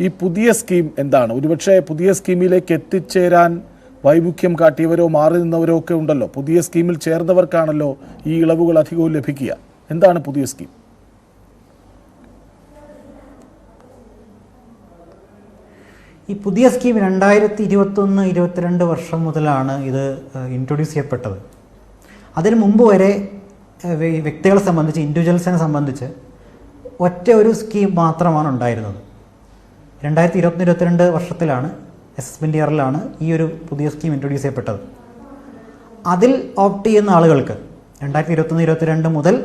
ഈ പുതിയ സ്കീം എന്താണ്? ഒരുപക്ഷെ പുതിയ സ്കീമിലേക്ക് എത്തിച്ചേരാൻ വൈമുഖ്യം കാട്ടിയവരോ മാറി നിന്നവരോ ഒക്കെ ഉണ്ടല്ലോ. പുതിയ സ്കീമിൽ ചേർന്നവർക്കാണല്ലോ ഈ ഇളവുകൾ അധികവും ലഭിക്കുക. എന്താണ് പുതിയ സ്കീം? ഈ പുതിയ സ്കീം 2021-22 വർഷം മുതലാണ് ഇത് ഇൻട്രൊഡ്യൂസ് ചെയ്യപ്പെട്ടത്. അതിനു മുമ്പ് വരെ വ്യക്തികളെ സംബന്ധിച്ച്, ഇൻഡിവിജ്വൽസിനെ സംബന്ധിച്ച് ഒറ്റ ഒരു സ്കീം മാത്രമാണ് ഉണ്ടായിരുന്നത്. 2021-22 വർഷത്തിലാണ്, അസസ്മെൻ്റ് ഇയറിലാണ് ഈ ഒരു പുതിയ സ്കീം ഇൻട്രൊഡ്യൂസ് ചെയ്യപ്പെട്ടത്. അതിൽ ഓപ്റ്റ് ചെയ്യുന്ന ആളുകൾക്ക് 2021-22 മുതൽ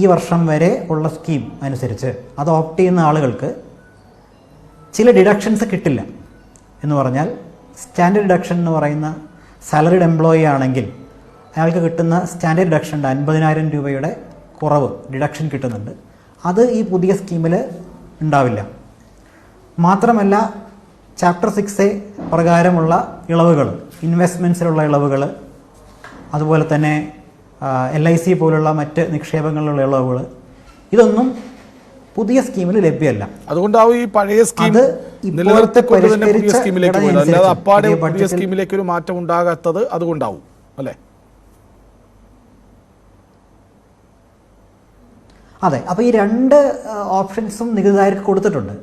ഈ വർഷം വരെ ഉള്ള സ്കീം അനുസരിച്ച് അത് ഓപ്റ്റ് ചെയ്യുന്ന ആളുകൾക്ക് ചില ഡിഡക്ഷൻസ് കിട്ടില്ല. എന്ന് പറഞ്ഞാൽ സ്റ്റാൻഡേർഡ് ഡിഡക്ഷൻ എന്ന് പറയുന്ന സാലറിഡ് എംപ്ലോയി ആണെങ്കിൽ അയാൾക്ക് കിട്ടുന്ന സ്റ്റാൻഡേർഡ് ഡിഡക്ഷൻ്റെ 50,000 രൂപയുടെ കുറവ് ഡിഡക്ഷൻ കിട്ടുന്നുണ്ട്. അത് ഈ പുതിയ സ്കീമിൽ ഉണ്ടാവില്ല. മാത്രമല്ല ചാപ്റ്റർ 6A പ്രകാരമുള്ള ഇളവുകൾ, ഇൻവെസ്റ്റ്മെൻറ്റ്സിലുള്ള ഇളവുകൾ, അതുപോലെ തന്നെ LIC പോലുള്ള മറ്റ് നിക്ഷേപങ്ങളിലുള്ള ഇളവുകൾ, ഇതൊന്നും പുതിയ സ്കീമിൽ ലഭ്യമല്ല. അതുകൊണ്ടാവും ഈ പഴയ സ്കീം പുതിയ സ്കീമിലേക്ക് പോയത്. അല്ലാതെ അപ്പാടെ പുതിയ സ്കീമിലേക്ക് ഒരു മാറ്റം ഉണ്ടാകാത്തത് അതുകൊണ്ടാവും അല്ലേ? അതെ. അപ്പോൾ ഈ രണ്ട് ഓപ്ഷൻസും നികുതിദായകർക്ക് കൊടുത്തിട്ടുണ്ട്.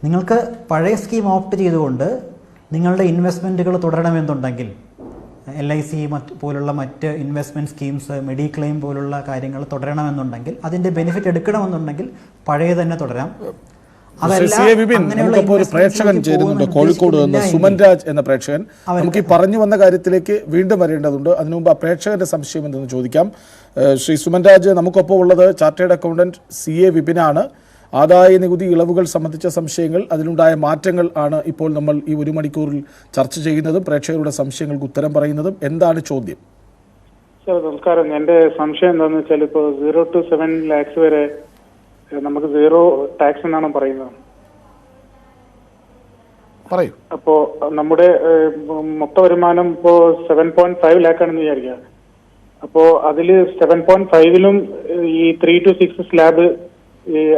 നിങ്ങൾക്ക് പഴയ സ്കീം ഓപ്റ്റ് ചെയ്തുകൊണ്ട് നിങ്ങളുടെ ഇൻവെസ്റ്റ്മെൻറ്റുകൾ തുടരണമെന്നുണ്ടെങ്കിൽ LIC പോലുള്ള മറ്റ് ഇൻവെസ്റ്റ്മെൻറ്റ് സ്കീംസ്, മെഡിക്ലെയിം പോലുള്ള കാര്യങ്ങൾ തുടരണമെന്നുണ്ടെങ്കിൽ, അതിൻ്റെ ബെനിഫിറ്റ് എടുക്കണമെന്നുണ്ടെങ്കിൽ പഴയ തന്നെ തുടരാം. ഒരു പ്രേക്ഷകൻ ചേരുന്നുണ്ട് കോഴിക്കോട് നിന്ന്, സുമൻ രാജ് എന്ന പ്രേക്ഷകൻ. നമുക്ക് ഈ പറഞ്ഞു വന്ന കാര്യത്തിലേക്ക് വീണ്ടും വരേണ്ടതുണ്ട്. അതിനു മുമ്പ് ആ പ്രേക്ഷകന്റെ സംശയം എന്തെന്ന് ചോദിക്കാം. ശ്രീ സുമൻ രാജ്, നമുക്കൊപ്പം ഉള്ളത് ചാർട്ടേഡ് അക്കൗണ്ടന്റ് CA വിപിനാണ്. ആദായ നികുതി ഇളവുകൾ സംബന്ധിച്ച സംശയങ്ങൾ, അതിലുണ്ടായ മാറ്റങ്ങൾ ആണ് ഇപ്പോൾ നമ്മൾ ഈ 1 മണിക്കൂറിൽ ചർച്ച ചെയ്യുന്നതും പ്രേക്ഷകരുടെ സംശയങ്ങൾക്ക് ഉത്തരം പറയുന്നതും. എന്താണ് ചോദ്യം? സാർ നമസ്കാരം. എൻ്റെ സംശയം എന്താണെന്ന് വെച്ചാൽ, ഇപ്പോൾ 0 to 7 lakhs വരെ നമുക്ക് 0 ടാക്സ് എന്നാണ് പറയുന്നത്. പറയൂ. അപ്പോൾ നമ്മുടെ മൊത്ത വരുമാനം ഇപ്പോൾ 7.5 lakh ആണെന്ന് വിചാരിക്കുക. അപ്പോൾ അതിൽ 7.5-ലും ഈ 3 to 6 സ്ലാബ്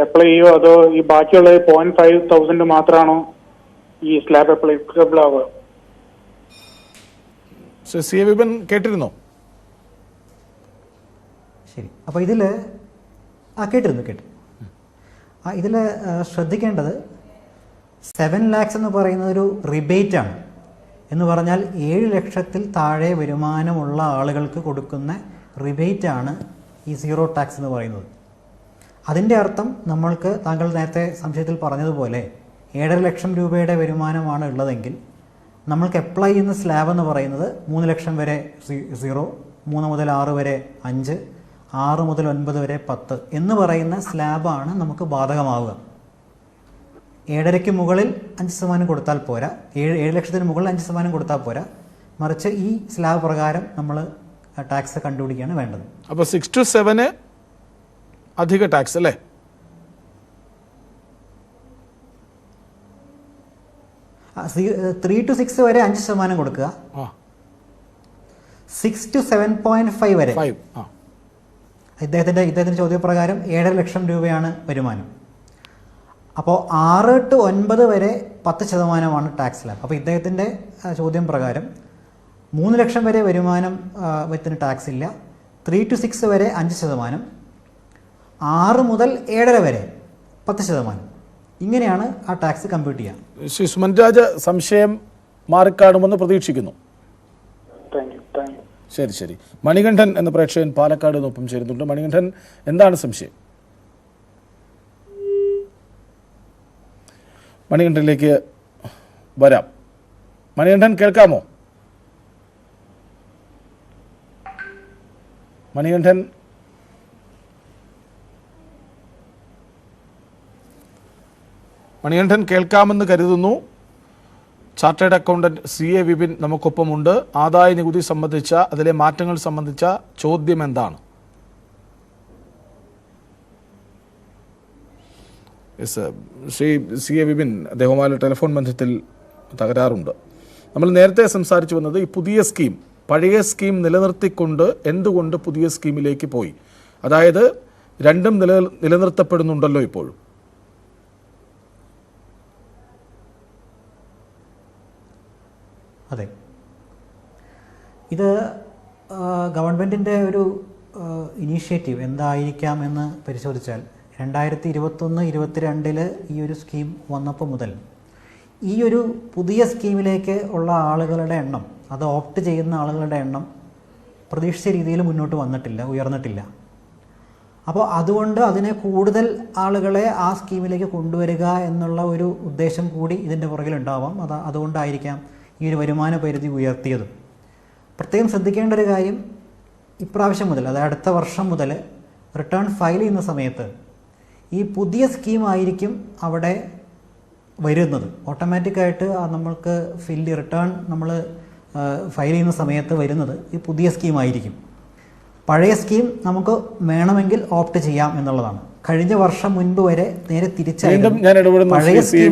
അപ്ലൈ ചെയ്യോ, അതോ ഈ ബാക്കിയുള്ള 0.5,000 മാത്രമാണോ ഈ സ്ലാബ് അപ്ലൈക്കബിൾ ആവുക? CA വിപിൻ കേട്ടിരുന്നോ? ശരി. അപ്പോൾ ഇതിൽ കേട്ടിരുന്നു. ഇതിൽ ശ്രദ്ധിക്കേണ്ടത് 7 lakhs എന്ന് പറയുന്നത് ഒരു റിബേറ്റാണ്. എന്ന് പറഞ്ഞാൽ 7 ലക്ഷത്തിൽ താഴെ വരുമാനമുള്ള ആളുകൾക്ക് കൊടുക്കുന്ന റിബേറ്റാണ് ഈ 0 ടാക്സ് എന്ന് പറയുന്നത്. അതിൻ്റെ അർത്ഥം നമ്മൾക്ക് താങ്കൾ നേരത്തെ സംശയത്തിൽ പറഞ്ഞതുപോലെ 7.5 ലക്ഷം രൂപയുടെ വരുമാനമാണ് ഉള്ളതെങ്കിൽ നമ്മൾക്ക് അപ്ലൈ ചെയ്യുന്ന സ്ലാബ് എന്ന് പറയുന്നത് 3 ലക്ഷം വരെ 0, 3 മുതൽ 6 വരെ 5, 6 മുതൽ 9 വരെ 10 എന്ന് പറയുന്ന സ്ലാബാണ് നമുക്ക് ബാധകമാവുക. 7.5-ക്ക് മുകളിൽ 5% കൊടുത്താൽ പോരാ, 7 ലക്ഷത്തിന് മുകളിൽ 5% കൊടുത്താൽ പോരാ, മറിച്ച് ഈ സ്ലാബ് പ്രകാരം നമ്മൾ ടാക്സ് കണ്ടുപിടിക്കുകയാണ് വേണ്ടത്. അപ്പോൾ 6 to 7 അധിക ടാക്സ് അല്ലേ? ആ 3 to 6 വരെ 5% കൊടുക്കുക, 6 to 7.5 വരെ. ഇദ്ദേഹത്തിൻ്റെ ചോദ്യപ്രകാരം 7.5 ലക്ഷം രൂപയാണ് വരുമാനം. അപ്പോൾ 6 to 9 വരെ 10% ടാക്സ് സ്ലാബ്. അപ്പോൾ ഇദ്ദേഹത്തിൻ്റെ ചോദ്യം പ്രകാരം 3 ലക്ഷം വരെ വരുമാനം വെത്തിന് ടാക്സ് ഇല്ല, 3 to 6 വരെ 5%, 6 മുതൽ 7.5 വരെ 10%. ഇങ്ങനെയാണ് ആ ടാക്സ് കമ്പ്യൂട്ട് ചെയ്യുക. ശ്രീ സുമൻ രാജ്, സംശയം മാറിക്കാണുമെന്ന് പ്രതീക്ഷിക്കുന്നു. ശരി. മണികണ്ഠൻ എന്ന പ്രേക്ഷകൻ പാലക്കാട് നിന്നൊപ്പം ചേരുന്നുണ്ട്. മണികണ്ഠൻ, എന്താണ് സംശയം? മണികണ്ഠനിലേക്ക് വരാം. മണികണ്ഠൻ കേൾക്കാമോ? മണികണ്ഠൻ കേൾക്കാമെന്ന് കരുതുന്നു. ചാർട്ടേഡ് അക്കൗണ്ടന്റ് CA വിപിൻ നമുക്കൊപ്പമുണ്ട്. ആദായ നികുതി സംബന്ധിച്ച, അതിലെ മാറ്റങ്ങൾ സംബന്ധിച്ച ചോദ്യം എന്താണ്? ശ്രീ CA വിപിൻ, അദ്ദേഹവുമായി ടെലിഫോൺ ബന്ധത്തിൽ തകരാറുണ്ട്. നമ്മൾ നേരത്തെ സംസാരിച്ചു വന്നത് ഈ പുതിയ സ്കീം, പഴയ സ്കീം നിലനിർത്തിക്കൊണ്ട് എന്തുകൊണ്ട് പുതിയ സ്കീമിലേക്ക് പോയി? അതായത് രണ്ടും നിലനിർത്തപ്പെടുന്നുണ്ടല്ലോ ഇപ്പോഴും. അതെ, ഇത് ഗവൺമെൻറ്റിൻ്റെ ഒരു ഇനീഷ്യേറ്റീവ് എന്തായിരിക്കാം എന്ന് പരിശോധിച്ചാൽ 2021-22 ഈ ഒരു സ്കീം വന്നപ്പോൾ മുതൽ ഈ ഒരു പുതിയ സ്കീമിലേക്ക് ഉള്ള ആളുകളുടെ എണ്ണം, അത് ഓപ്റ്റ് ചെയ്യുന്ന ആളുകളുടെ എണ്ണം പ്രതീക്ഷിച്ച രീതിയിൽ മുന്നോട്ട് വന്നിട്ടില്ല, ഉയർന്നിട്ടില്ല. അപ്പോൾ അതുകൊണ്ട് അതിനെ കൂടുതൽ ആളുകളെ ആ സ്കീമിലേക്ക് കൊണ്ടുവരിക എന്നുള്ള ഒരു ഉദ്ദേശം കൂടി ഇതിൻ്റെ പുറകിലുണ്ടാവാം. അതുകൊണ്ടായിരിക്കാം ഈ ഒരു വരുമാന പരിധി ഉയർത്തിയത്. പ്രത്യേകം ശ്രദ്ധിക്കേണ്ട ഒരു കാര്യം, ഇപ്രാവശ്യം മുതൽ, അതായത് അടുത്ത വർഷം മുതൽ റിട്ടേൺ ഫയൽ ചെയ്യുന്ന സമയത്ത് ഈ പുതിയ സ്കീമായിരിക്കും അവിടെ വരുന്നത്. ഓട്ടോമാറ്റിക്കായിട്ട് നമ്മൾക്ക് റിട്ടേൺ നമ്മൾ ഫയൽ ചെയ്യുന്ന സമയത്ത് വരുന്നത് ഈ പുതിയ സ്കീമായിരിക്കും. പഴയ സ്കീം നമുക്ക് വേണമെങ്കിൽ ഓപ്റ്റ് ചെയ്യാം എന്നുള്ളതാണ്. കഴിഞ്ഞ വർഷം മുൻപ് വരെ നേരെ തിരിച്ചായിരുന്നു. പഴയ സ്കീം